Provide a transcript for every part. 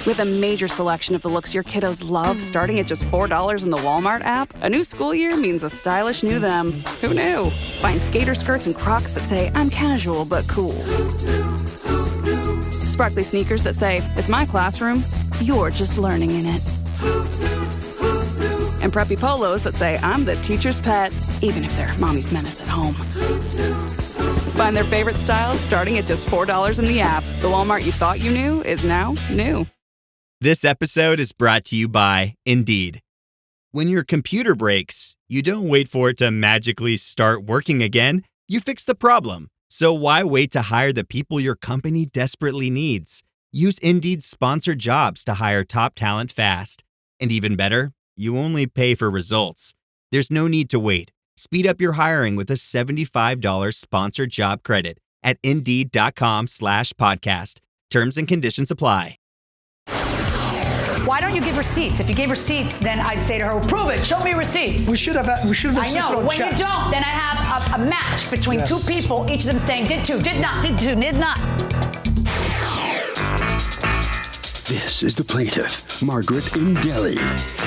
With a major selection of the looks your kiddos love starting at just $4 in the Walmart app, a new school year means a stylish new them. Who knew? Find skater skirts and Crocs that say, I'm casual but cool. Sparkly sneakers that say, it's my classroom, you're just learning in it. And preppy polos that say, I'm the teacher's pet, even if they're mommy's menace at home. Find their favorite styles starting at just $4 in the app. The Walmart you thought you knew is now new. This episode is brought to you by Indeed. When your computer breaks, you don't wait for it to magically start working again. You fix the problem. So why wait to hire the people your company desperately needs? Use Indeed's sponsored jobs to hire top talent fast. And even better, you only pay for results. There's no need to wait. Speed up your hiring with a $75 sponsored job credit at Indeed.com/podcast. Terms and conditions apply. Why don't you give receipts? If you gave receipts, then I'd say to her, prove it, show me receipts. We should have insisted on checks. I know, when you don't, then I have a match between two people, each of them saying did two, did not, did two, did not. This is the plaintiff, Margaret in Delhi.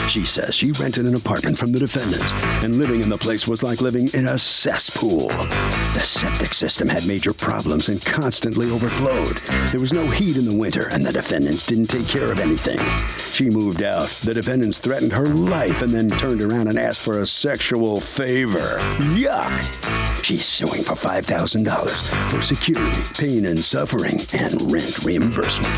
She says she rented an apartment from the defendant, and living in the place was like living in a cesspool. The septic system had major problems and constantly overflowed. There was no heat in the winter, and the defendants didn't take care of anything. She moved out. The defendants threatened her life and then turned around and asked for a sexual favor. Yuck! She's suing for $5,000 for security, pain and suffering, and rent reimbursement.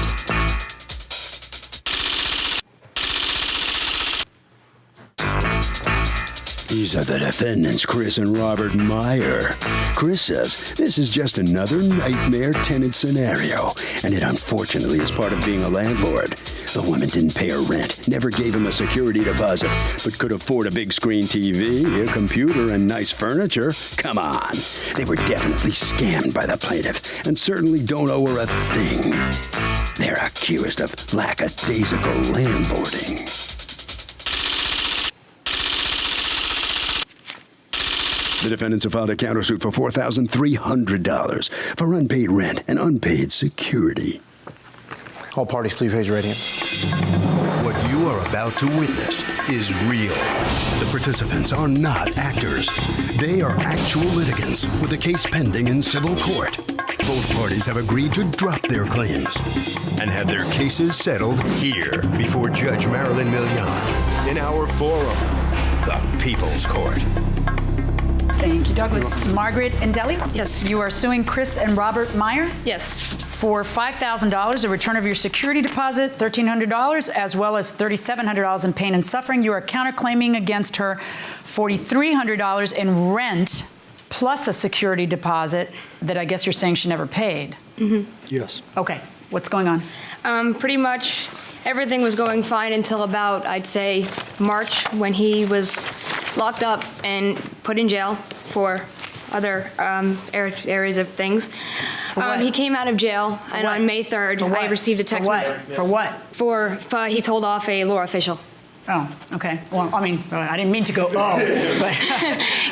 These are the defendants, Chris and Robert Meyer. Chris says this is just another nightmare tenant scenario, and it unfortunately is part of being a landlord. The woman didn't pay her rent, never gave him a security deposit, but could afford a big screen TV, a computer, and nice furniture. Come on. They were definitely scammed by the plaintiff, and certainly don't owe her a thing. They're accused of lackadaisical landlording. The defendants have filed a countersuit for $4,300 for unpaid rent and unpaid security. All parties, please raise your right hands. What you are about to witness is real. The participants are not actors. They are actual litigants with a case pending in civil court. Both parties have agreed to drop their claims and have their cases settled here before Judge Marilyn Millian in our forum, the People's Court. Thank you, Douglas. Margaret in Delhi? Yes. You are suing Chris and Robert Meyer? Yes. For $5,000, a return of your security deposit, $1,300, as well as $3,700 in pain and suffering. You are counterclaiming against her $4,300 in rent, plus a security deposit that I guess you're saying she never paid. Mm-hmm. Yes. Okay. What's going on? Pretty much everything was going fine until about, I'd say, March, when he was locked up and put in jail for other areas of things. He came out of jail, and on May 3rd, I received a text message. For what? For he told off a law official. Oh, okay. Well, I mean, I didn't mean to go, but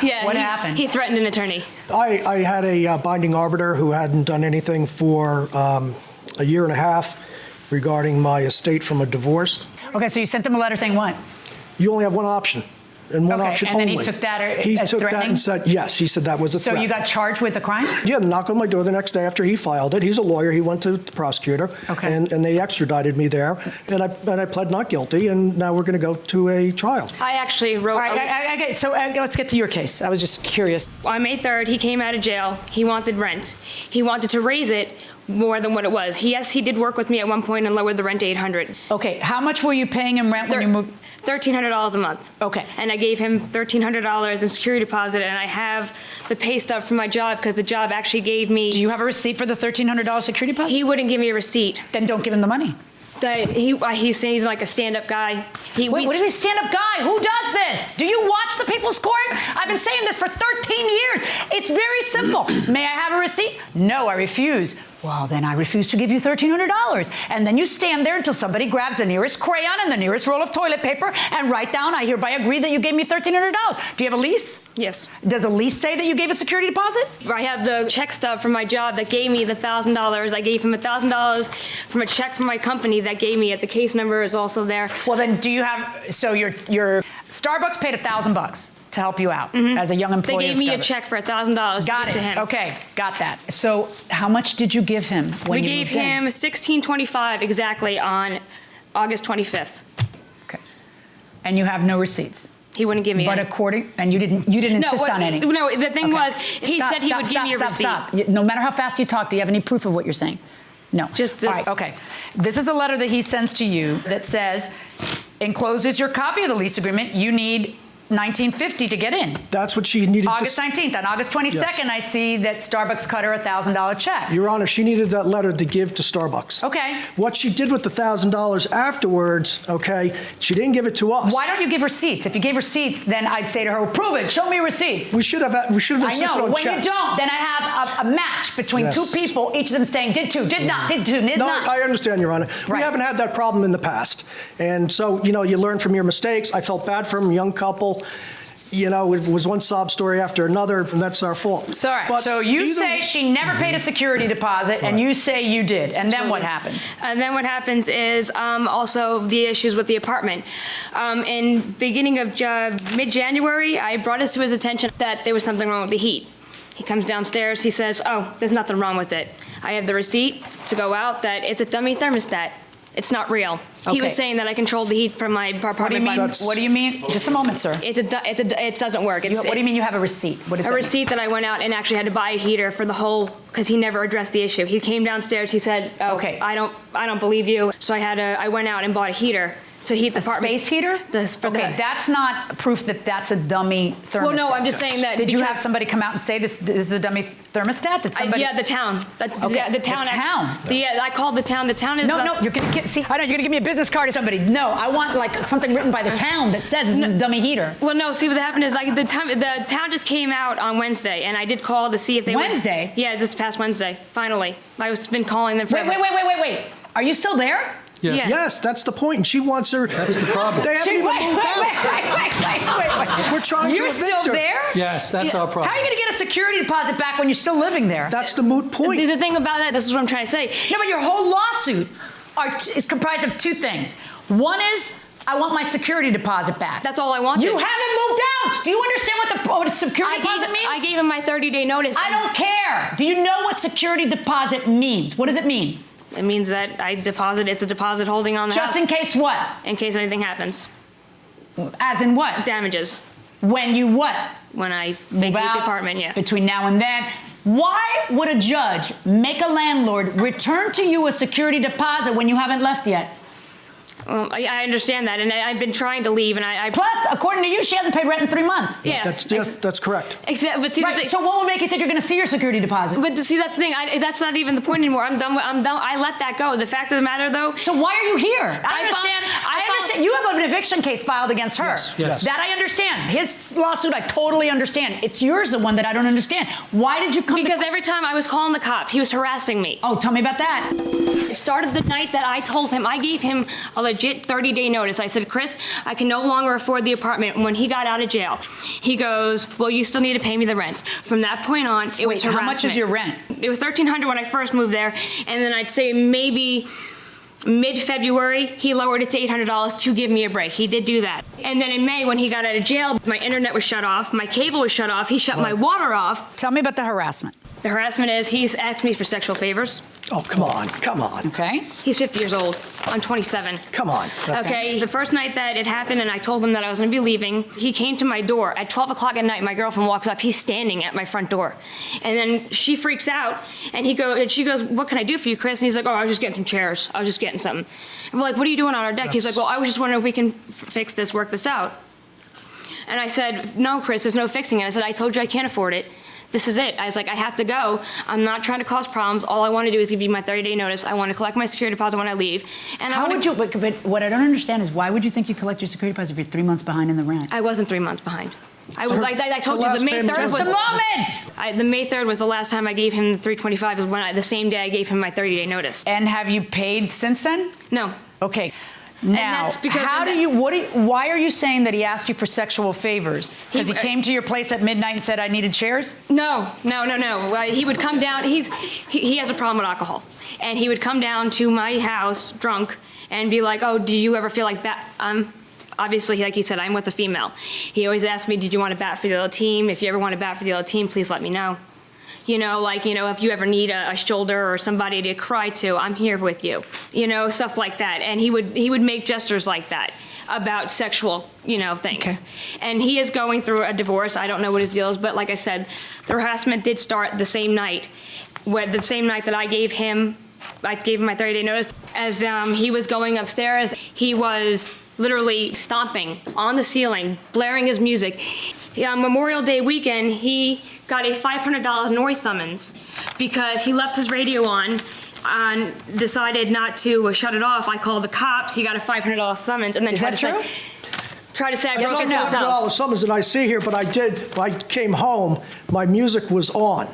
yeah, what happened? He threatened an attorney. I had a binding arbiter who hadn't done anything for a year and a half regarding my estate from a divorce. Okay, so you sent them a letter saying what? You only have one option. And one option and then only. He took that He as took threatening? that and said, yes, he said that was a threat. So you got charged with a crime? Yeah, they knocked on my door the next day after he filed it. He's a lawyer. He went to the prosecutor. Okay. And they extradited me there. And I pled not guilty, and now we're going to go to a trial. I actually wrote... All right, okay, so let's get to your case. I was just curious. On May 3rd, he came out of jail. He wanted rent. He wanted to raise it more than what it was. Yes, he did work with me at one point and lowered the rent to $800. Okay, how much were you paying him rent when you moved? $1,300 a month. Okay. And I gave him $1,300 in security deposit, and I have the pay stub from my job because the job actually gave me... Do you have a receipt for the $1,300 security deposit? He wouldn't give me a receipt. Then don't give him the money. He's saying he's like a stand-up guy. What do you mean stand-up guy? Why? Who does this? Do you watch the People's Court? I've been saying this for 13 years. It's very simple. May I have a receipt? No, I refuse. Well, then I refuse to give you $1,300. And then you stand there until somebody grabs the nearest crayon and the nearest roll of toilet paper and write down, I hereby agree that you gave me $1,300. Do you have a lease? Yes. Does a lease say that you gave a security deposit? I have the check stub from my job that gave me the $1,000. I gave him $1,000 from a check from my company that gave me it. The case number is also there. Well, then do you have, so your Starbucks paid $1,000 to help you out as a young employee. They gave me a check for $1,000 got to it. give to him. Okay, got that. So how much did you give him when We you gave moved in? him $1,625 exactly on August 25th. Okay. And you have no receipts? He wouldn't give me But any. and you didn't insist on any? No, the thing was, he said he would give me a receipt. Stop. No matter how fast you talk, do you have any proof of what you're saying? No. Just this. All right, okay. This is a letter that he sends to you that says, enclosed is your copy of the lease agreement. You need $1,950 to get in. That's what she needed August 19th. On August 22nd, Yes. I see that Starbucks cut her a $1,000 check. Your Honor, she needed that letter to give to Starbucks. Okay. What she did with the $1,000 afterwards, okay, she didn't give it to us. Why don't you give receipts? If you gave receipts, then I'd say to her, well, prove it. Show me receipts. We should have I insisted know. on When checks. you don't, then I have a match between Yes. two people, each of them saying, did two, did not, did two, did No, not. I understand, Your Honor. We Right. haven't had that problem in the past. And so, you learn from your mistakes. I felt bad for him, young couple. It was one sob story after another, and that's our fault. Sorry. But So you either- say she never paid a security deposit, and you say you did. And then what happens? And then what happens is also the issues with the apartment. In beginning of mid-January, I brought it to his attention that there was something wrong with the heat. He comes downstairs, he says, oh, there's nothing wrong with it. I have the receipt to go out that it's a dummy thermostat. It's not real. He Okay. was saying that I controlled the heat from my apartment. What do you mean? That's- What do you mean? Just a moment, sir. It doesn't work. What do you mean you have a receipt? What is A that? receipt that I went out and actually had to buy a heater for the whole, because he never addressed the issue. He came downstairs, he said, oh, Okay. I don't believe you. So I went out and bought a heater to heat the apartment. Space heater? Okay, that's not proof that that's a dummy thermostat. Well, no, I'm just saying that. Did you have because- somebody come out and say this is a dummy thermostat? Did somebody? Yeah, the town. Okay, Yeah, the town. the town. Yeah, I called the town. The town is. No, you're gonna you're gonna give me a business card or somebody. No, I want like something written by the town that says this is a dummy heater. Well, no. See, what happened is the town just came out on Wednesday, and I did call to see if they Wednesday? Yeah, this past Wednesday. Finally, I was been calling them forever. Wait. Are you still there? Yeah. Yes, that's the point. And she wants her. That's the problem. They haven't even moved out. We're trying to You're evict still her. there? Yes, that's our problem. How are you going to get a security deposit back when you're still living there? That's the moot point. The thing about that, this is what I'm trying to say. No, but your whole lawsuit is comprised of two things. One is, I want my security deposit back. That's all I wanted. You haven't moved out. Do you understand what a security deposit means? I gave him my 30-day notice. I don't care. Do you know what security deposit means? What does it mean? It means that it's a deposit holding on the Just house. in case what? In case anything happens. As in what? Damages. When you what? When I Move vacate out the apartment, yeah. between now and then. Why would a judge make a landlord return to you a security deposit when you haven't left yet? Well, I understand that, and I've been trying to leave, and I Plus, according to you, she hasn't paid rent in 3 months. yeah. That's correct. Except, but see, Right, so what will make you think you're going to see your security deposit? but see, that's the thing. That's not even the point anymore. I'm done. I let that go. The fact of the matter, though. So why are you here? I understand. understand. You have an eviction case filed against her. Yes. That I understand. His lawsuit, I totally understand. It's yours, the one that I don't understand. Why did you come? Because every time I was calling the cops, he was harassing me. Oh, tell me about that. It started the night that I told him, I gave him a legit 30-day notice. I said, Chris, I can no longer afford the apartment. When he got out of jail, he goes, well, you still need to pay me the rent. From that point on, it was harassment. How much is your rent? It was $1,300 when I first moved there, and then I'd say maybe mid-February, he lowered it to $800 to give me a break. He did do that. And then in May, when he got out of jail, my internet was shut off, my cable was shut off, he shut my water off. Tell me about the harassment. The harassment is he's asked me for sexual favors. Oh, come on. Okay. He's 50 years old. I'm 27. Come on. Okay, the first night that it happened and I told him that I was going to be leaving, he came to my door. At 12 o'clock at night, my girlfriend walks up. He's standing at my front door. And then she freaks out, and she goes, what can I do for you, Chris? And he's like, oh, I was just getting some chairs. I was just getting something. And we're like, what are you doing on our deck? He's like, well, I was just wondering if we can fix this, work this out. And I said, no, Chris, there's no fixing it. I said, I told you I can't afford it. this is it. I was like, I have to go. I'm not trying to cause problems. All I want to do is give you my 30-day notice. I want to collect my security deposit when I leave. And How would you, but what I don't understand is why would you think you collect your security deposit if you're 3 months behind in the rent? I wasn't 3 months behind. I was like I told her you, last the May payment 3rd was- was Just a moment! the May 3rd was the last time I gave him the 325. Is when the same day I gave him my 30-day notice. And have you paid since then? No. Okay. Now, that's because why are you saying that he asked you for sexual favors? Because he came to your place at midnight and said, I needed chairs? No. He would come down. He has a problem with alcohol, and he would come down to my house drunk and be like, "Oh, do you ever feel like that?" Obviously, like he said, I'm with a female. He always asked me, "Did you want to bat for the other team? If you ever want to bat for the other team, please let me know." If you ever need a shoulder or somebody to cry to, I'm here with you. Stuff like that. And he would make gestures like that about sexual, things. Okay. And he is going through a divorce. I don't know what his deal is, but like I said, the harassment did start the same night. The same night that I gave him my 30-day notice. As he was going upstairs, he was literally stomping on the ceiling, blaring his music. On Memorial Day weekend, he got a $500 noise summons because he left his radio on and decided not to shut it off. I called the cops. He got a $500 summons and then tried to say I broke into his house. Summons that I see here, but I came home, my music was on.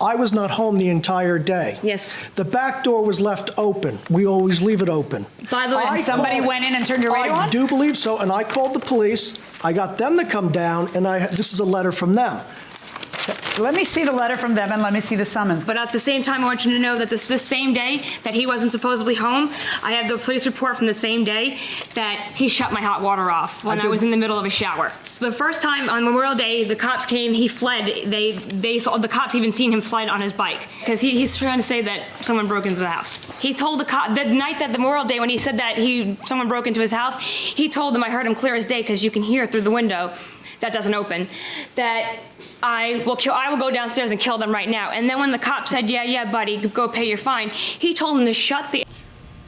I was not home the entire day. Yes. The back door was left open. We always leave it open. By the way, somebody went in and turned your radio on? I do believe so, and I called the police. I got them to come down, and this is a letter from them. Let me see the letter from them and let me see the summons. But at the same time, I want you to know that this same day that he wasn't supposedly home, I have the police report from the same day that he shut my hot water off when I was in the middle of a shower. The first time on Memorial Day, the cops came, he fled. They saw, the cops even seen him fled on his bike because he's trying to say that someone broke into the house. He told the cop, the night that the Memorial Day when he said that someone broke into his house, he told them, I heard him clear as day because you can hear through the window that doesn't open, that I will go downstairs and kill them right now. And then when the cop said, yeah, buddy, go pay your fine, he told him to shut the...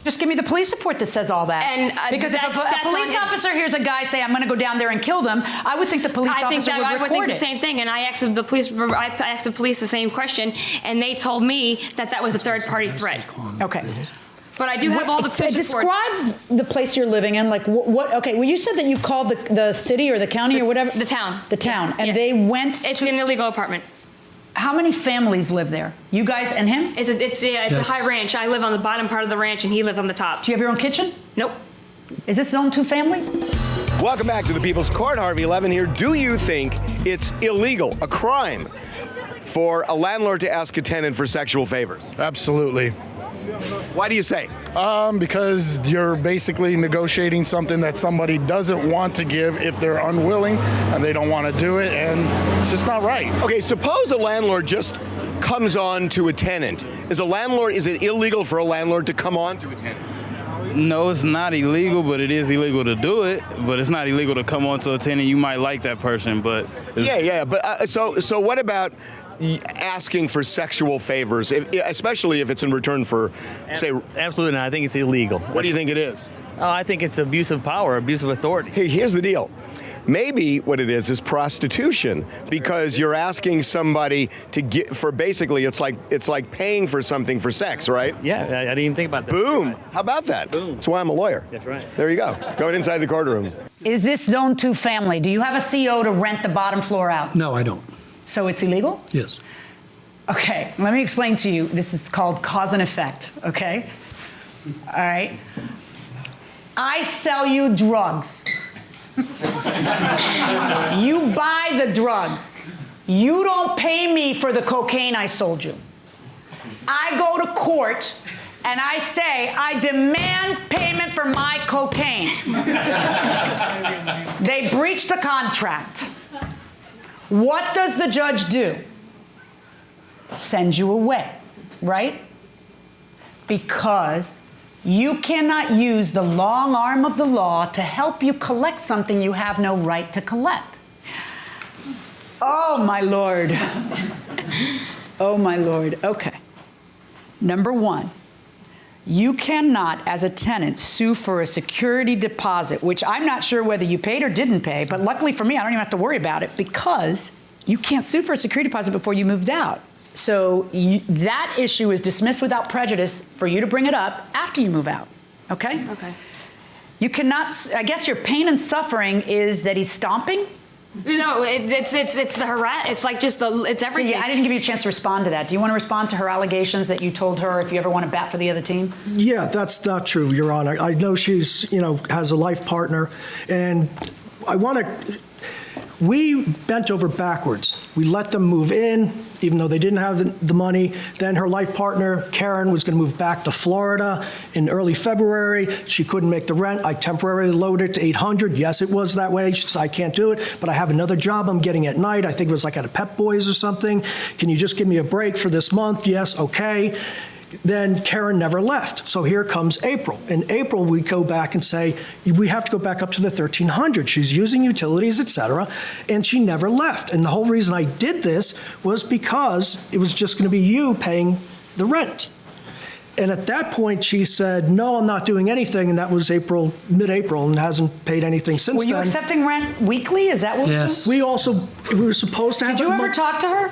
Just give me the police report that says all that. And because if a police officer hears a guy say, I'm going to go down there and kill them, I would think the police officer would record it. I would think the same thing. And I asked the police the same question, and they told me that was a third-party threat. Okay. But I do have all the police Describe the place you're living in. Like what? Okay. Well, you said that you called the city or the county or whatever. The town. The town, and they went. It's an illegal apartment. How many families live there? You guys and him? It's a high ranch. I live on the bottom part of the ranch, and he lives on the top. Do you have your own kitchen? Nope. Is this zone 2 family? Welcome back to the People's Court. Harvey Levin here. Do you think it's illegal, a crime, for a landlord to ask a tenant for sexual favors? Absolutely. Why do you say? Because you're basically negotiating something that somebody doesn't want to give if they're unwilling and they don't want to do it, and it's just not right. Okay, suppose a landlord just comes on to a tenant. Is it illegal for a landlord to come on to a tenant? No, it's not illegal, but it is illegal to do it. But it's not illegal to come on to a tenant. You might like that person, but... But so what about asking for sexual favors, especially if it's in return for, say... Absolutely not. I think it's illegal. What do you think it is? I think it's abuse of power, abuse of authority. Hey, here's the deal. Maybe what it is prostitution, because you're asking somebody to get for basically it's like paying for something for sex, right? Yeah, I didn't even think about that. Boom. Right. How about that? Boom. That's why I'm a lawyer. That's right. There you go. Going inside the courtroom. Is this zone 2 family? Do you have a CO to rent the bottom floor out? No, I don't. So it's illegal? Yes. Okay, let me explain to you. This is called cause and effect, okay? All right. I sell you drugs. You buy the drugs. You don't pay me for the cocaine I sold you. I go to court and I say, I demand payment for my cocaine. They breach the contract. What does the judge do? Send you away, right? Because you cannot use the long arm of the law to help you collect something you have no right to collect. Oh, my Lord. Oh, my Lord. Okay. Number one, you cannot, as a tenant, sue for a security deposit, which I'm not sure whether you paid or didn't pay, but luckily for me, I don't even have to worry about it because you can't sue for a security deposit before you moved out. So that issue is dismissed without prejudice for you to bring it up after you move out, okay? Okay. You cannot, I guess your pain and suffering is that he's stomping? No, it's the harass. It's like just it's everything. Yeah, I didn't give you a chance to respond to that. Do you want to respond to her allegations that you told her if you ever want to bat for the other team? Yeah, that's not true, Your Honor. I know she's, has a life partner, and we bent over backwards. We let them move in, even though they didn't have the money. Then her life partner, Karen, was going to move back to Florida in early February. She couldn't make the rent. I temporarily lowered it to $800. Yes, it was that way. She said, I can't do it, but I have another job I'm getting at night. I think it was like at a Pep Boys or something. Can you just give me a break for this month? Yes, okay. Then Karen never left. So here comes April. In April, we go back and say, we have to go back up to the $1,300. She's using utilities, et cetera, and she never left. And the whole reason I did this was because it was just going to be you paying the rent. And at that point, she said, no, I'm not doing anything. And that was mid-April, and hasn't paid anything since then. Were you accepting rent weekly? Is that what Yes. We were supposed to have. Did you ever talk to her?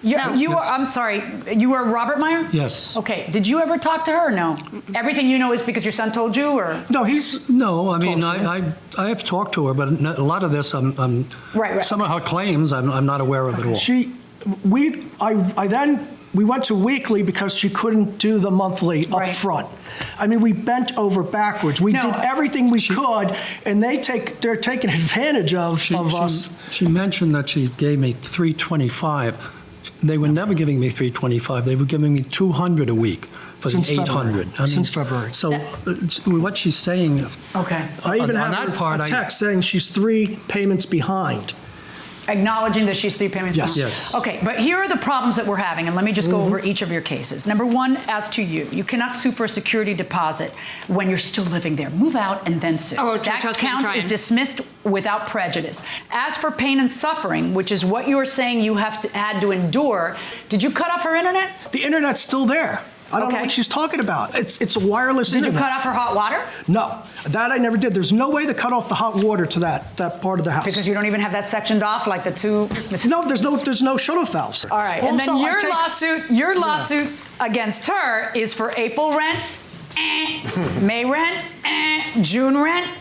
I'm sorry. You were Robert Meyer? Yes. Okay. Did you ever talk to her or no? Everything you know is because your son told you, or? No, I mean, I have talked to her, but a lot of this, Right. Some of her claims, I'm not aware of at all. We went to weekly because she couldn't do the monthly up front. I mean, we bent over backwards. We did everything we could, and they're taking advantage of us. She mentioned that she gave me $325. They were never giving me $325. They were giving me $200 a week for the $800. Since February. So what she's saying, okay. I even have a text saying she's 3 payments behind. Acknowledging that she's 3 payments behind? Yes. Okay, but here are the problems that we're having, and let me just go over each of your cases. Number one, as to you cannot sue for a security deposit when you're still living there. Move out and then sue. Oh, that count is dismissed without prejudice. As for pain and suffering, which is what you're saying you had to endure, did you cut off her internet? The internet's still there. I don't know what she's talking about. It's a wireless internet. Did you cut off her hot water? No, that I never did. There's no way to cut off the hot water to that part of the house. Because you don't even have that sectioned off, like the two. No, there's no shuttle valves. All right, also, and then your lawsuit against her is for April rent, May rent, June rent,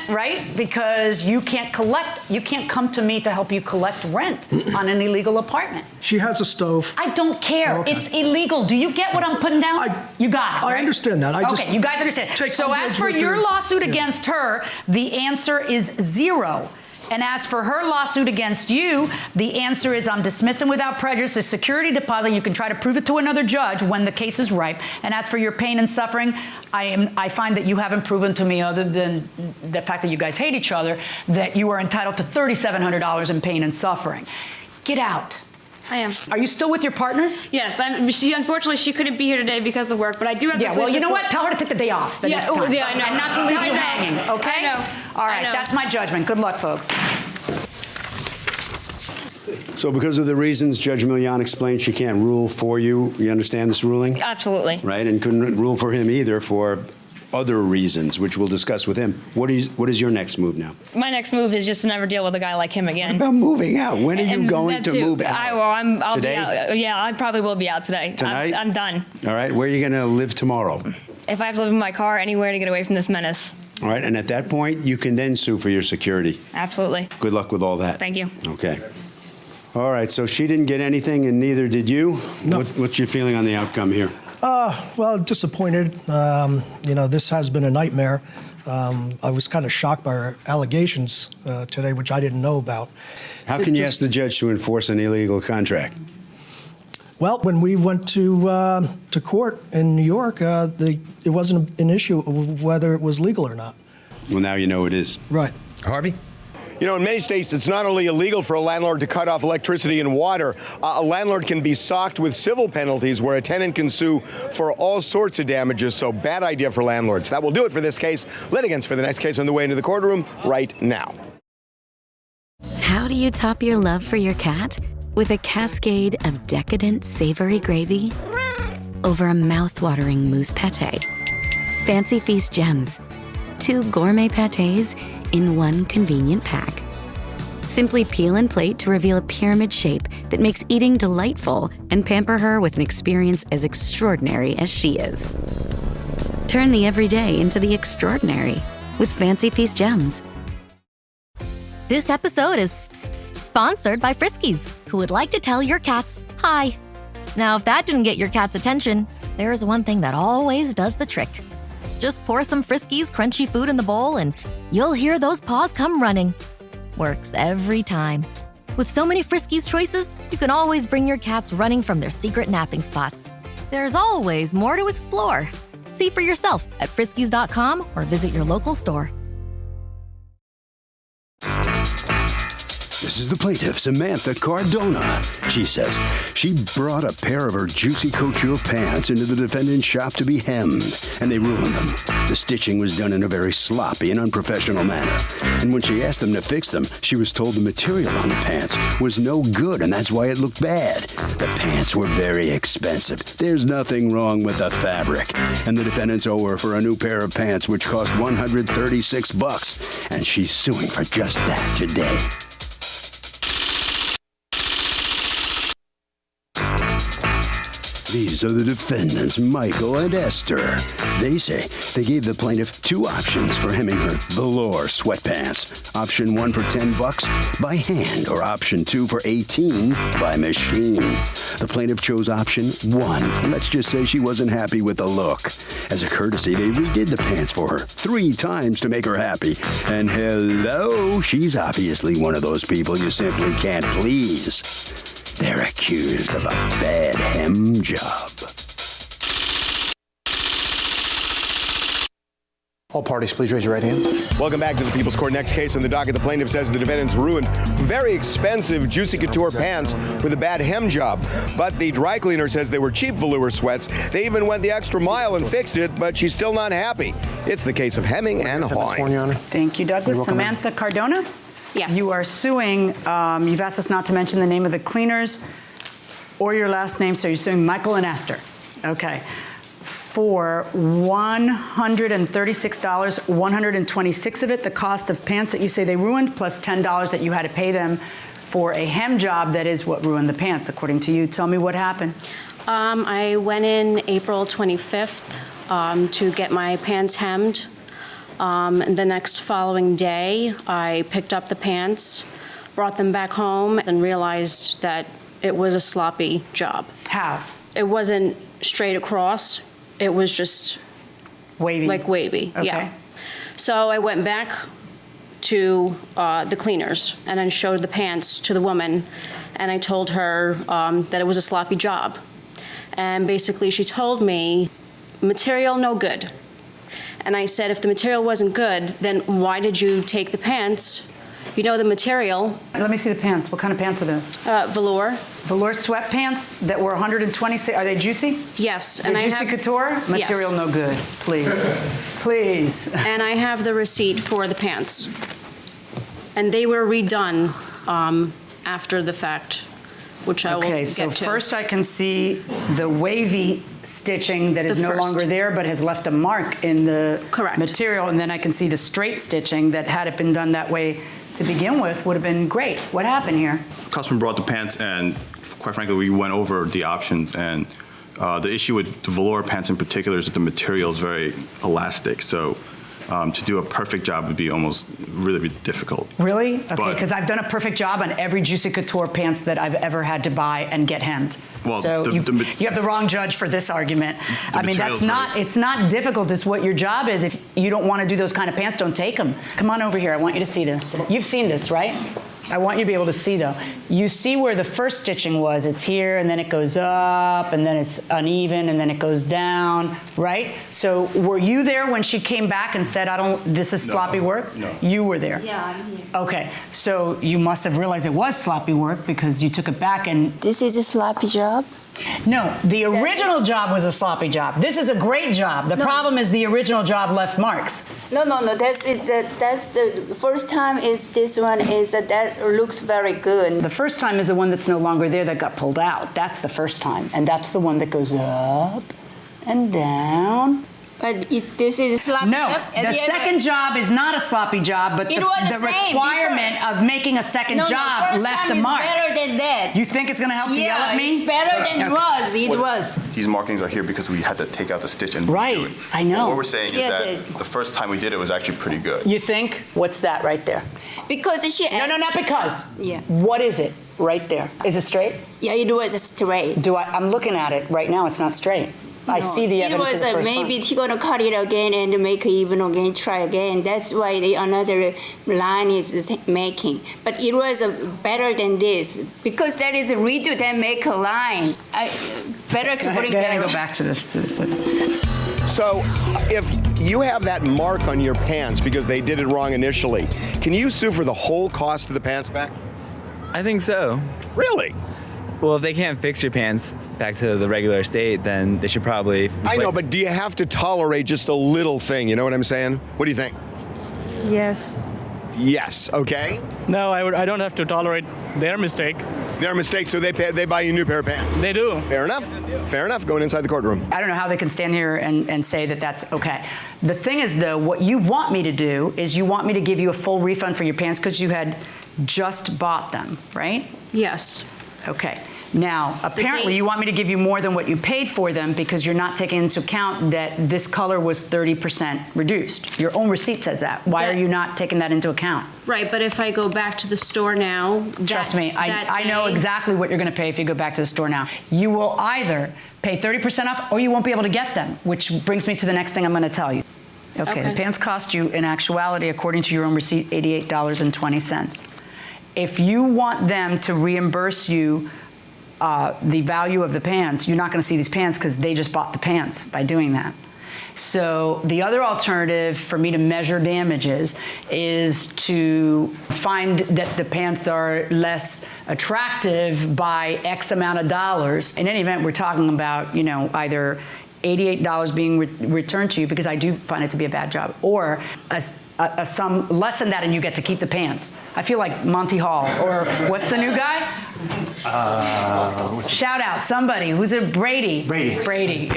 right? Because you can't come to me to help you collect rent on an illegal apartment. She has a stove. I don't care. Okay. It's illegal. Do you get what I'm putting down? You got it, right? I understand that. Okay, you guys understand. So as for your lawsuit against her, the answer is 0. And as for her lawsuit against you, the answer is I'm dismissing without prejudice the security deposit. You can try to prove it to another judge when the case is ripe. And as for your pain and suffering, I find that you haven't proven to me, other than the fact that you guys hate each other, that you are entitled to $3,700 in pain and suffering. Get out. I am. Are you still with your partner? Yes. Unfortunately, she couldn't be here today because of work, but I do have. Yeah. Well, you know what? Tell her to take the day off the next time. Yeah, I know. And not to leave you hanging. Okay. I know. All right. That's my judgment. Good luck, folks. So because of the reasons Judge Milian explained, she can't rule for you. You understand this ruling? Absolutely. Right, and couldn't rule for him either for other reasons, which we'll discuss with him. What is your next move now? My next move is just to never deal with a guy like him again. What about moving out? When are you going to move out? I'll today? Be out. Yeah, I probably will be out today. Tonight? I'm done. All right, where are you going to live tomorrow? If I have to live in my car, anywhere to get away from this menace. All right, and at that point, you can then sue for your security. Absolutely. Good luck with all that. Thank you. Okay. All right, so she didn't get anything, and neither did you? No. What's your feeling on the outcome here? Well, disappointed. This has been a nightmare. I was kind of shocked by her allegations today, which I didn't know about. How can you ask the judge to enforce an illegal contract? Well, when we went to court in New York, it wasn't an issue of whether it was legal or not. Well, now you know it is. Right. Harvey? You know, in many states, it's not only illegal for a landlord to cut off electricity and water. A landlord can be socked with civil penalties where a tenant can sue for all sorts of damages. So bad idea for landlords. That will do it for this case. Litigants for the next case on the way into the courtroom right now. How do you top your love for your cat? With a cascade of decadent savory gravy over a mouth-watering mousse pate. Fancy Feast gems. 2 gourmet pâtés in one convenient pack. Simply peel and plate to reveal a pyramid shape that makes eating delightful and pamper her with an experience as extraordinary as she is. Turn the everyday into the extraordinary with Fancy Feast gems. This episode is sponsored by Friskies, who would like to tell your cats hi. Now, if that didn't get your cat's attention, there is one thing that always does the trick. Just pour some Friskies crunchy food in the bowl and you'll hear those paws come running. Works every time. With so many Friskies choices, you can always bring your cats running from their secret napping spots. There's always more to explore. See for yourself at friskies.com or visit your local store. This is the plaintiff, Samantha Cardona. She says she brought a pair of her juicy couture pants into the defendant's shop to be hemmed, and they ruined them. The stitching was done in a very sloppy and unprofessional manner. And when she asked them to fix them, she was told the material on the pants was no good, and that's why it looked bad. The pants were very expensive. There's nothing wrong with the fabric. And the defendants owe her for a new pair of pants, which cost $136, and she's suing for just that today. These are the defendants, Michael and Esther. They say they gave the plaintiff two options for hemming her velour sweatpants. Option 1 for $10 by hand, or option 2 for $18 by machine. The plaintiff chose option 1, and let's just say she wasn't happy with the look. As a courtesy, they redid the pants for her 3 times to make her happy. And hello, she's obviously one of those people you simply can't please. They're accused of a bad hem job. All parties, please raise your right hand. Welcome back to the People's Court. Next case on the docket. The plaintiff says the defendants ruined very expensive Juicy Couture pants with a bad hem job. But the dry cleaner says they were cheap velour sweats. They even went the extra mile and fixed it, but she's still not happy. It's the case of hemming and hawing. Thank you, Douglas. Samantha Cardona? Yes. You are suing, you've asked us not to mention the name of the cleaners or your last name, so you're suing Michael and Esther. Okay. For $136, $126 of it, the cost of pants that you say they ruined, plus $10 that you had to pay them for a hem job that is what ruined the pants, according to you. Tell me what happened. I went in April 25th to get my pants hemmed. The next following day, I picked up the pants, brought them back home, and realized that it was a sloppy job. How? It wasn't straight across. It was just wavy. Like wavy, Okay. yeah. So I went back to the cleaners and then showed the pants to the woman, and I told her that it was a sloppy job. And basically she told me, material no good. And I said, if the material wasn't good, then why did you take the pants? You know the material. Let me see the pants. What kind of pants are those? Velour. Velour sweatpants that were 126. Are they juicy? Yes. And juicy couture? Material no good. Please. Please. And I have the receipt for the pants. And they were redone after the fact, which I will get to. Okay, so first I can see the wavy stitching that is no longer there but has left a mark in the material, and then I can see the straight stitching that, had it been done that way to begin with, would have been great. What happened here? Customer brought the pants, and quite frankly, we went over the options, and the issue with the velour pants in particular is that the material is very elastic, so to do a perfect job would be almost really difficult. Really? Okay, because I've done a perfect job on every Juicy Couture pants that I've ever had to buy and get hemmed. Well, so you have the wrong judge for this argument. I mean, material's it's not difficult. It's what your job is. If you don't want to do those kind of pants, don't take them. Come on over here. I want you to see this. You've seen this, right? I want you to be able to see, though. You see where the first stitching was. It's here, and then it goes up, and then it's uneven, and then it goes down, right? So were you there when she came back and said, this is sloppy work? No. You were there? Yeah, I'm here. Okay, so you must have realized it was sloppy work because you took it back and... This is a sloppy job? No, the original job was a sloppy job. This is a great job. The problem is the original job left marks. No. That's the first time is this one is that looks very good. The first time is the one that's no longer there that got pulled out. That's the first time. And that's the one that goes up and down. But this is sloppy No, job. At the end- second job is not a sloppy job, but It the was the same requirement of making a second job first left time a mark. is better than that. You think it's going to help to yell at me? It's better than it was. It was. These markings are here because we had to take out the stitch and redo it. I know. What we're saying is Yeah, that there's- the first time we did it was actually pretty good. You think? What's that right there? Because she asked. No, not because. Yeah. What is it right there? Is it straight? Yeah, it was straight. I'm looking at it right now. It's not straight. I No, see the evidence It of the was first maybe one. he gonna cut it again and make it even again, try again. That's why another line is making. But it was better than this because that is a redo then make a line. Better to bring that. Go back to this. So, if you have that mark on your pants because they did it wrong initially, can you sue for the whole cost of the pants back? I think so. Really? Well, if they can't fix your pants back to the regular state, then they should probably. I know, but do you have to tolerate just a little thing? You know what I'm saying? What do you think? Yes. Yes. Okay. No, I don't have to tolerate their mistake. Their mistake, so they buy you a new pair of pants. They do. Fair enough. Fair enough. Going inside the courtroom. I don't know how they can stand here and say that that's okay. The thing is, though, what you want me to do is you want me to give you a full refund for your pants because you had just bought them, right? Yes. Okay. Now, apparently date- you want me to give you more than what you paid for them because you're not taking into account that this color was 30% reduced. Your own receipt says that. Why are you not taking that into account? Right, but if I go back to the store now. Trust me, I know exactly what you're going to pay if you go back to the store now. You will either pay 30% off or you won't be able to get them, which brings me to the next thing I'm going to tell you. Okay, the pants cost you, in actuality, according to your own receipt, $88.20. If you want them to reimburse you the value of the pants, you're not going to see these pants because they just bought the pants by doing that. So the other alternative for me to measure damages is to find that the pants are less attractive by X amount of dollars. In any event, we're talking about, either $88 being returned to you because I do find it to be a bad job, or a sum less than that and you get to keep the pants. I feel like Monty Hall, or what's the new guy? Shout out, somebody. Who's it? Brady. Brady,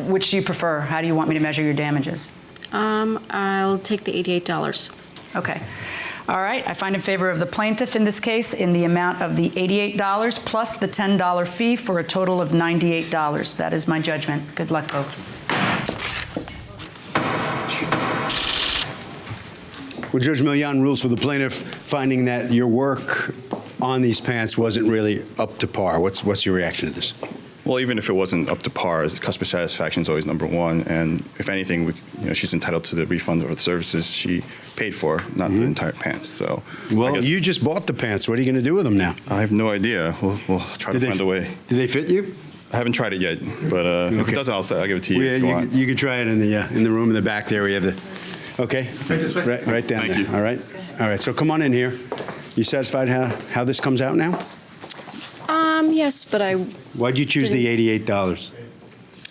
which do you prefer? How do you want me to measure your damages? I'll take the $88. Okay. All right, I find in favor of the plaintiff in this case in the amount of the $88 plus the $10 fee for a total of $98. That is my judgment. Good luck, folks. Well, Judge Millian rules for the plaintiff, finding that your work on these pants wasn't really up to par. What's your reaction to this? Well, even if it wasn't up to par, customer satisfaction is always number one. And if anything, she's entitled to the refund of the services she paid for, not the entire pants. So, well, you just bought the pants. What are you going to do with them now? I have no idea. We'll try to find a way. Do they fit you? I haven't tried it yet, but if it doesn't, I'll give it to you. Well, if you want. You can try it in the room in the back there. We have the. Okay. Right this way. Right down Thank there. you. All right. So come on in here. You satisfied how this comes out now? Yes, but Why'd you choose the $88?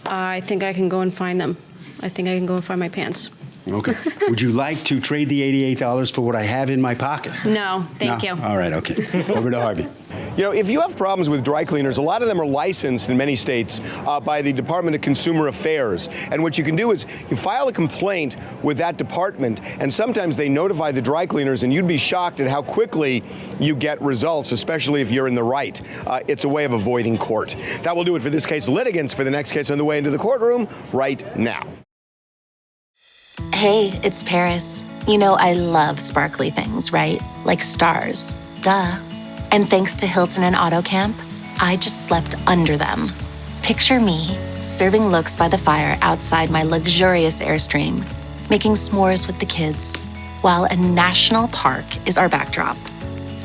I think I can go and find them. I think I can go and find my pants. Okay. Would you like to trade the $88 for what I have in my pocket? No, thank you. All right, okay. Over to Harvey. If you have problems with dry cleaners, a lot of them are licensed in many states by the Department of Consumer Affairs. And what you can do is you file a complaint with that department, and sometimes they notify the dry cleaners, and you'd be shocked at how quickly you get results, especially if you're in the right. It's a way of avoiding court. That will do it for this case. Litigants for the next case on the way into the courtroom right now. Hey, it's Paris. I love sparkly things, right? Like stars. Duh. And thanks to Hilton and AutoCamp, I just slept under them. Picture me serving looks by the fire outside my luxurious Airstream, making s'mores with the kids, while a national park is our backdrop.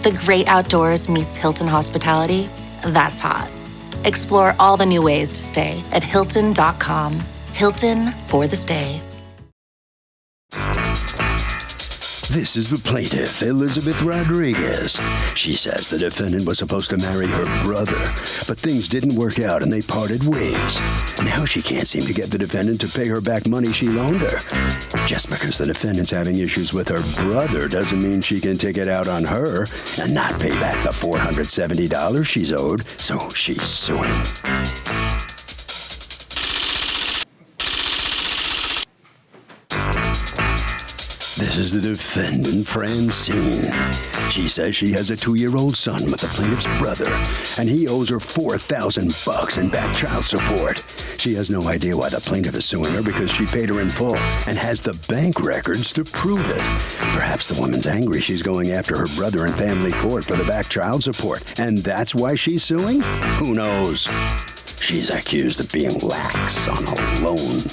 The great outdoors meets Hilton hospitality. That's hot. Explore all the new ways to stay at Hilton.com. Hilton for the stay. This is the plaintiff, Elizabeth Rodriguez. She says the defendant was supposed to marry her brother, but things didn't work out and they parted ways. Now she can't seem to get the defendant to pay her back money she loaned her. Just because the defendant's having issues with her brother doesn't mean she can take it out on her and not pay back the $470 she's owed, so she's suing. is the defendant, Francine. She says she has a 2-year-old son with the plaintiff's brother, and he owes her $4,000 in back child support. She has no idea why the plaintiff is suing her because she paid her in full and has the bank records to prove it. Perhaps the woman's angry she's going after her brother in family court for the back child support, and that's why she's suing? Who knows? She's accused of being lax on a loan.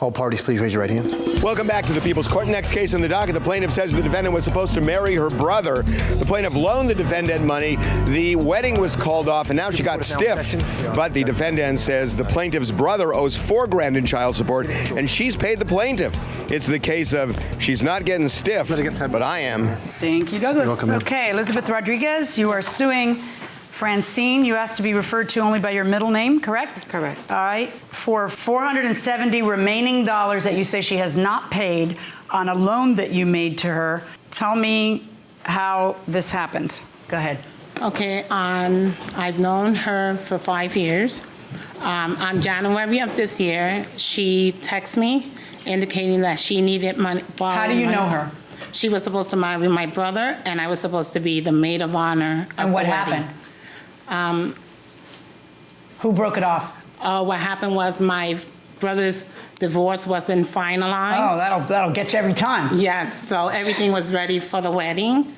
All parties, please raise your right hand. Welcome back to the People's Court. Next case in the docket, the plaintiff says the defendant was supposed to marry her brother. The plaintiff loaned the defendant money. The wedding was called off, and now she got stiffed. But the defendant says the plaintiff's brother owes $4,000 in child support, and she's paid the plaintiff. It's the case of she's not getting stiffed, but I am. Thank you, Douglas. You're welcome, ma'am. Okay, Elizabeth Rodriguez, you are suing Francine. You asked to be referred to only by your middle name, correct? Correct. All right. For $470 remaining dollars that you say she has not paid on a loan that you made to her, tell me how this happened. Go ahead. Okay, I've known her for 5 years. On January of this year, she texted me indicating that she needed money. How do you know her? She was supposed to marry my brother, and I was supposed to be the maid of honor. And what happened? Who broke it off? What happened was my brother's divorce wasn't finalized. Oh, that'll get you every time. Yes, so everything was ready for the wedding,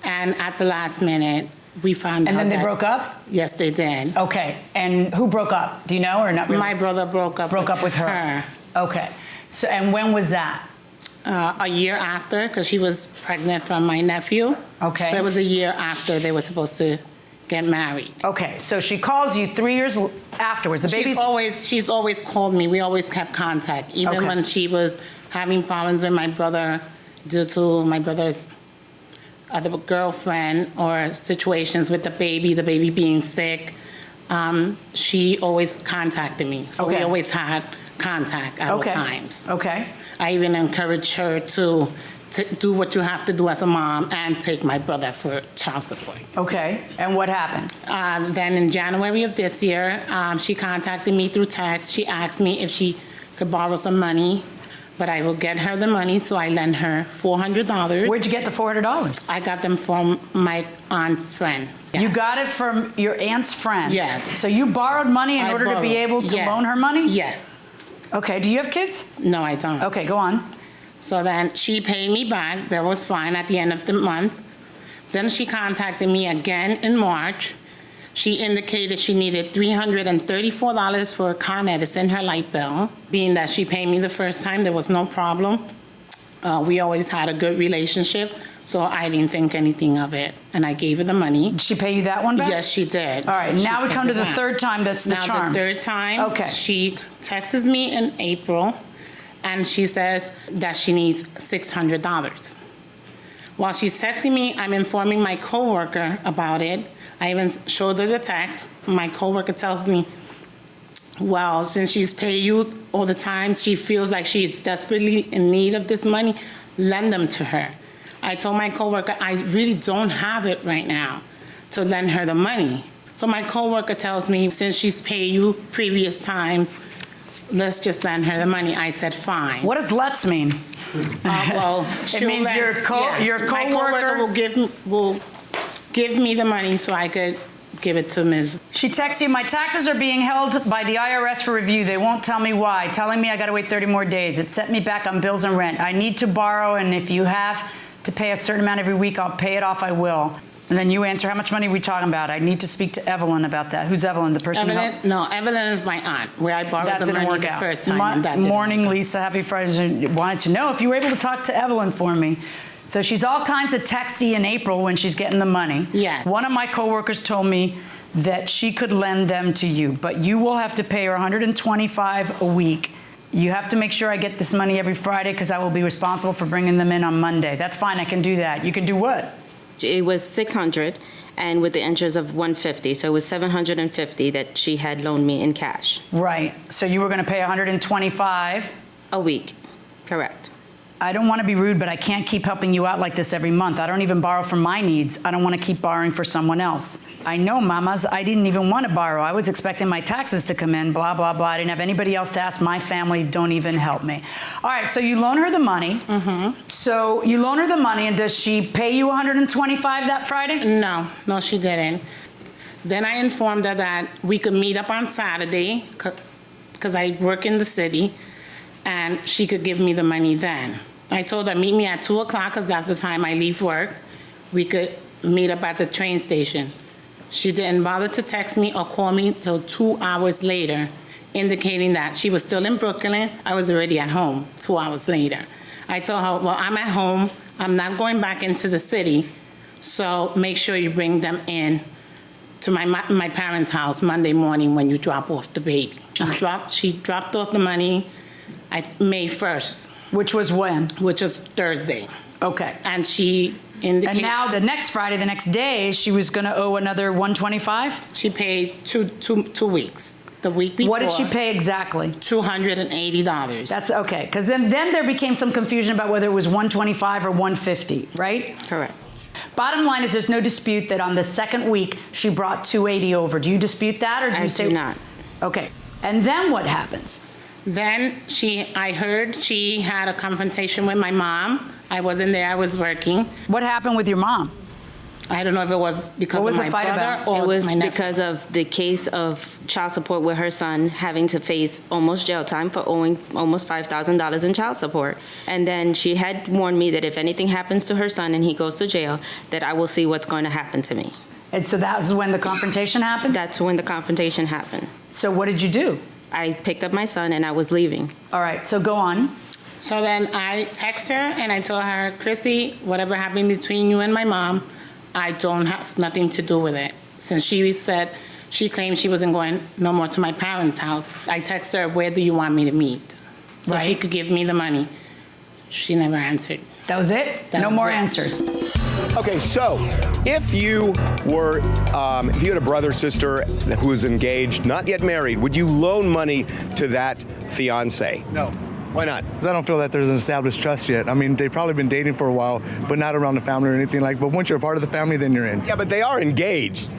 and at the last minute, we found out. And then they broke up? Yes, they did. Okay, and who broke up? Do you know or not really? My brother broke up with her. Okay, so and when was that? A year after, because she was pregnant from my nephew. Okay. So it was a year after they were supposed to get married. Okay, so she calls you 3 years afterwards. The baby's She's always called me. We always kept contact, even when she was having problems with my brother due to my brother's other girlfriend or situations with the baby being sick. She always contacted me, so we always had contact at all times. Okay. I even encouraged her to do what you have to do as a mom and take my brother for child support. Okay, and what happened? Then in January of this year, she contacted me through text. She asked me if she could borrow some money, but I will get her the money, so I lent her $400. Where'd you get the $400? I got them from my aunt's friend. Yes. You got it from your aunt's friend? Yes. So you borrowed money in order to be able to loan her money? Yes. Okay, do you have kids? No, I don't. Okay, go on. So then she paid me back. That was fine at the end of the month. Then she contacted me again in March. She indicated she needed $334 for Con Edison, her light bill. Being that she paid me the first time, there was no problem. We always had a good relationship, so I didn't think anything of it. And I gave her the money. Did she pay you that one back? Yes, she did. All right, now we come to the third time that's the charm. Now the third time, she texts me in April, and she says that she needs $600. While she's texting me, I'm informing my coworker about it. I even showed her the text. My coworker tells me, well, since she's paid you all the time, she feels like she's desperately in need of this money, lend them to her. I told my coworker, I really don't have it right now to lend her the money. So my coworker tells me, since she's paid you previous times, let's just lend her the money. I said, fine. What does let's mean? Well, it means your coworker my coworker will give me the money so I could give it to Ms. She texts you, my taxes are being held by the IRS for review. They won't tell me why, telling me I gotta wait 30 more days. It set me back on bills and rent. I need to borrow, and if you have to pay a certain amount every week, I'll pay it off, I will. And then you answer, how much money are we talking about? I need to speak to Evelyn about that. Who's Evelyn, the person Evelyn? No, Evelyn is my aunt, where I borrowed the money the first time. Morning, Lisa, happy Friday. Wanted to know if you were able to talk to Evelyn for me. So she's all kinds of texty in April when she's getting the money. Yes. One of my coworkers told me that she could lend them to you, but you will have to pay her $125 a week. You have to make sure I get this money every Friday because I will be responsible for bringing them in on Monday. That's fine, I can do that. You can do what? It was $600, and with the interest of $150, so it was $750 that she had loaned me in cash. Right. So you were going to pay $125 a week. Correct. I don't want to be rude, but I can't keep helping you out like this every month. I don't even borrow for my needs. I don't want to keep borrowing for someone else. I know, mamas, I didn't even want to borrow. I was expecting my taxes to come in, blah, blah, blah. I didn't have anybody else to ask. My family don't even help me. All right, so you loan her the money. So you loan her the money, and does she pay you $125 that Friday? No, she didn't. Then I informed her that we could meet up on Saturday, because I work in the city, and she could give me the money then. I told her, meet me at 2 o'clock, because that's the time I leave work. We could meet up at the train station. She didn't bother to text me or call me till 2 hours later, indicating that she was still in Brooklyn. I was already at home 2 hours later. I told her, well, I'm at home. I'm not going back into the city, so make sure you bring them in to my parents' house Monday morning when you drop off the baby. She dropped off the money May 1st. Which was when? Which was Thursday. Okay. And she indicated... And now the next Friday, the next day, she was going to owe another $125? She paid two weeks. The week before. What did she pay exactly? $280. That's okay, because then there became some confusion about whether it was $125 or $150, right? Correct. Bottom line is there's no dispute that on the second week she brought $280 over. Do you dispute that, or do you say? I do not. Okay. And then what happens? Then I heard she had a confrontation with my mom. I wasn't there, I was working. What happened with your mom? I don't know if it was because of my brother or it was my nephew. because of the case of child support with her son having to face almost jail time for owing almost $5,000 in child support. And then she had warned me that if anything happens to her son and he goes to jail, that I will see what's going to happen to me. And so that was when the confrontation happened? That's when the confrontation happened. So what did you do? I picked up my son and I was leaving. All right, so go on. So then I texted her and I told her, Chrissy, whatever happened between you and my mom, I don't have nothing to do with it. Since she claimed she wasn't going no more to my parents' house, I texted her, where do you want me to meet? So she could give me the money. She never answered. That was it? No more answers. Okay, so if you had a brother, sister who was engaged, not yet married, would you loan money to that fiance? No. Why not? Because I don't feel that there's an established trust yet. I mean, they've probably been dating for a while, but not around the family or anything like. But once you're a part of the family, then you're in. Yeah, but they are engaged.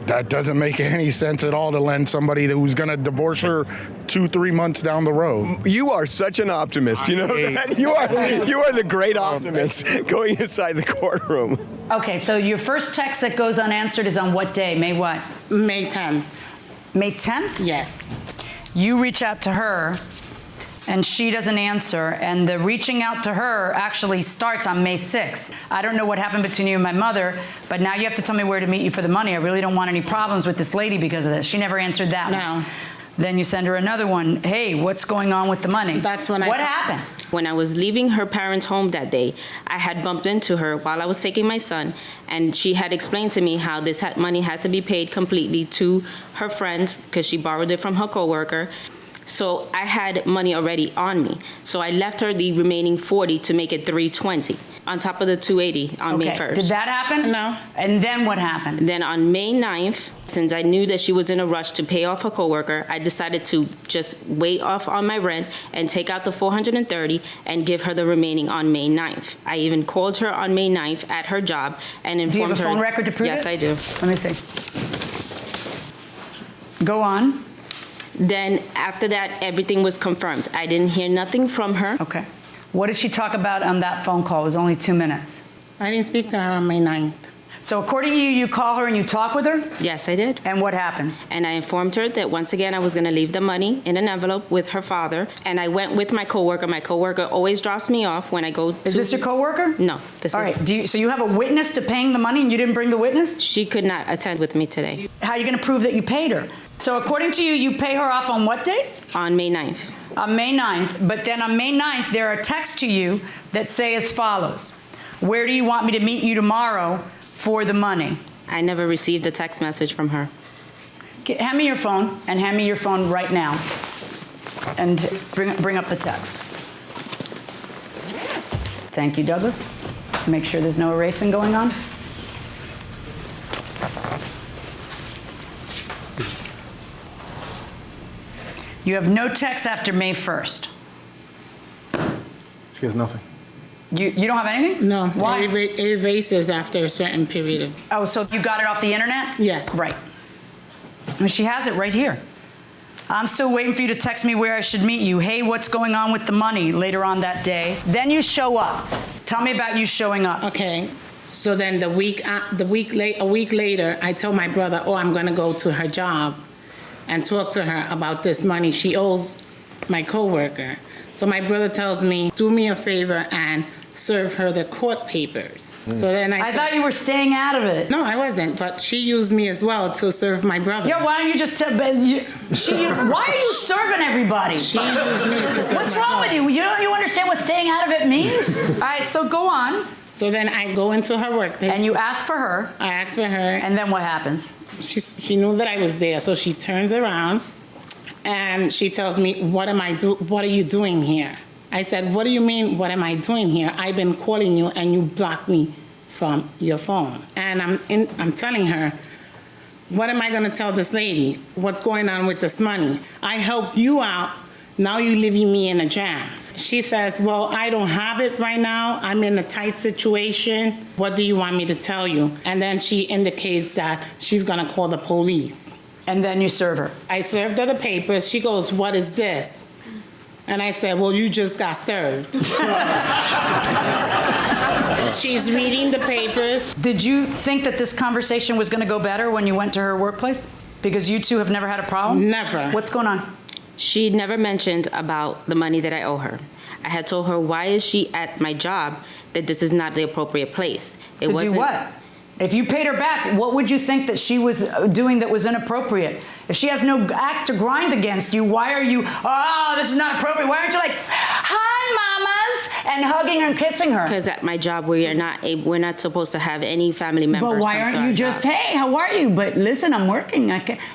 That doesn't make any sense at all to lend somebody who's going to divorce her 2-3 months down the road. You are such an optimist, you know that? You are the great optimist going inside the courtroom. Okay, so your first text that goes unanswered is on what day? May what? May 10th. May 10th? Yes. You reach out to her, and she doesn't answer, and the reaching out to her actually starts on May 6th. I don't know what happened between you and my mother, but now you have to tell me where to meet you for the money. I really don't want any problems with this lady because of this. She never answered that one. Then you send her another one. Hey, what's going on with the money? That's when What happened? When I was leaving her parents' home that day, I had bumped into her while I was taking my son, and she had explained to me how this money had to be paid completely to her friend because she borrowed it from her coworker. So I had money already on me. So I left her the remaining $40 to make it $320 on top of the $280 on May 1st. Did that happen? No. And then what happened? Then on May 9th, since I knew that she was in a rush to pay off her coworker, I decided to just wait off on my rent and take out the $430 and give her the remaining on May 9th. I even called her on May 9th at her job and informed her. Do you have a phone record to prove it? Yes, I do. Let me see. Go on. Then after that, everything was confirmed. I didn't hear nothing from her. Okay. What did she talk about on that phone call? It was only 2 minutes. I didn't speak to her on May 9th. So according to you, you call her and you talk with her? Yes, I did. And what happened? And I informed her that once again, I was going to leave the money in an envelope with her father. And I went with my coworker. My coworker always drops me off when I go to... Is this your coworker? No. All right. So you have a witness to paying the money and you didn't bring the witness? She could not attend with me today. How are you going to prove that you paid her? So according to you, you pay her off on what date? On May 9th. On May 9th. But then on May 9th, there are texts to you that say as follows. Where do you want me to meet you tomorrow for the money? I never received a text message from her. Hand me your phone, and hand me your phone right now. And bring up the texts. Thank you, Douglas. Make sure there's no erasing going on. You have no text after May 1st. She has nothing. You don't have anything? No. Why? It erases after a certain period. Oh, so you got it off the internet? Yes. Right. I mean, she has it right here. I'm still waiting for you to text me where I should meet you. Hey, what's going on with the money later on that day? Then you show up. Tell me about you showing up. Okay. So then a week later, I tell my brother, oh, I'm going to go to her job and talk to her about this money she owes my coworker. So my brother tells me, do me a favor and serve her the court papers. So then I said, thought you were staying out of it. No, I wasn't, but she used me as well to serve my brother. Yeah, why don't you just tell, why are you serving everybody? She used me to serve What's my wrong brother. with you? You understand what staying out of it means? All right, so go on. So then I go into her workplace. And you ask for her. I ask for her. And then what happens? She knew that I was there, so she turns around and she tells me, what are you doing here? I said, what do you mean, what am I doing here? I've been calling you and you blocked me from your phone. And I'm telling her, what am I gonna tell this lady? What's going on with this money? I helped you out, now you're leaving me in a jam. She says, well, I don't have it right now. I'm in a tight situation. What do you want me to tell you? And then she indicates that she's gonna call the police. And then you serve her. I served her the papers. She goes, what is this? And I said, well, you just got served. She's reading the papers. Did you think that this conversation was going to go better when you went to her workplace? Because you two have never had a problem? Never. What's going on? She never mentioned about the money that I owe her. I had told her, why is she at my job, that this is not the appropriate place. To do what? If you paid her back, what would you think that she was doing that was inappropriate? If she has no axe to grind against you, why are you, oh, this is not appropriate? Why aren't you like, hi, mamas, and hugging her and kissing her? Because at my job, we're not supposed to have any family members. But why aren't you just, hey, how are you? But listen, I'm working.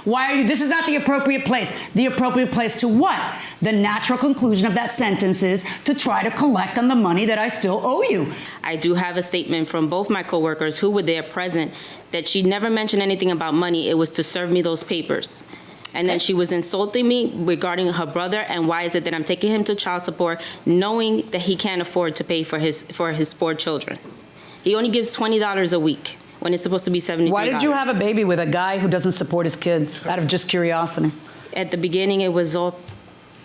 Why are you, this is not the appropriate place. The appropriate place to what? The natural conclusion of that sentence is to try to collect on the money that I still owe you. I do have a statement from both my coworkers who were there present that she never mentioned anything about money. It was to serve me those papers. And then she was insulting me regarding her brother and why is it that I'm taking him to child support knowing that he can't afford to pay for his 4 children. He only gives $20 a week when it's supposed to be $73. Why did you have a baby with a guy who doesn't support his kids out of just curiosity? At the beginning, it was all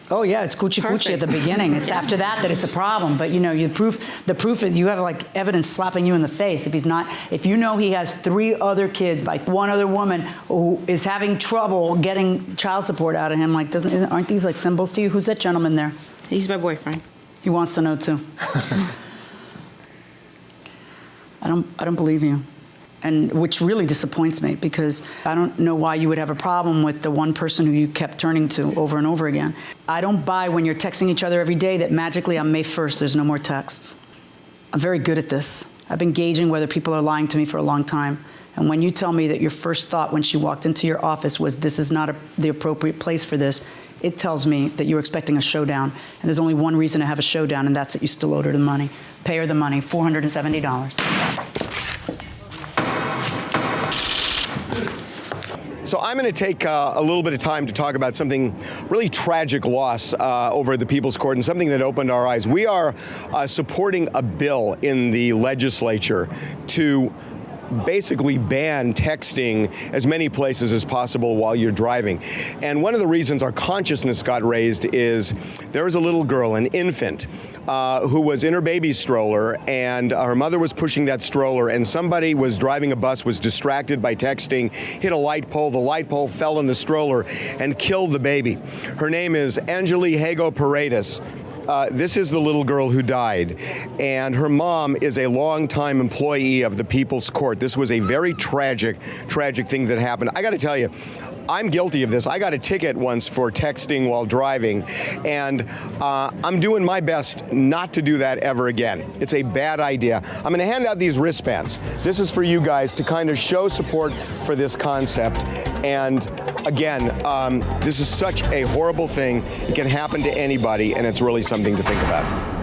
oh yeah, it's coochie at the beginning. It's after that it's a problem. But you know, the proof is you have like evidence slapping you in the face. If you know he has 3 other kids by one other woman who is having trouble getting child support out of him, like aren't these like symbols to you? Who's that gentleman there? He's my boyfriend. He wants to know too. I don't believe you. And which really disappoints me because I don't know why you would have a problem with the one person who you kept turning to over and over again. I don't buy when you're texting each other every day that magically on May 1st there's no more texts. I'm very good at this. I've been gauging whether people are lying to me for a long time. And when you tell me that your first thought when she walked into your office was this is not the appropriate place for this, it tells me that you're expecting a showdown. And there's only one reason to have a showdown, and that's that you still owed her the money. Pay her the money, $470. So I'm going to take a little bit of time to talk about something really tragic loss over at the People's Court and something that opened our eyes. We are supporting a bill in the legislature to basically ban texting as many places as possible while you're driving. And one of the reasons our consciousness got raised is there was a little girl, an infant, who was in her baby stroller, and her mother was pushing that stroller, and somebody was driving a bus, was distracted by texting, hit a light pole. The light pole fell in the stroller and killed the baby. Her name is Angeli Hago Paredes. This is the little girl who died, and her mom is a longtime employee of the People's Court. This was a very tragic thing that happened. I got to tell you, I'm guilty of this. I got a ticket once for texting while driving, and I'm doing my best not to do that ever again. It's a bad idea. I'm going to hand out these wristbands. This is for you guys to kind of show support for this concept. And again, this is such a horrible thing. It can happen to anybody, and it's really something to think about.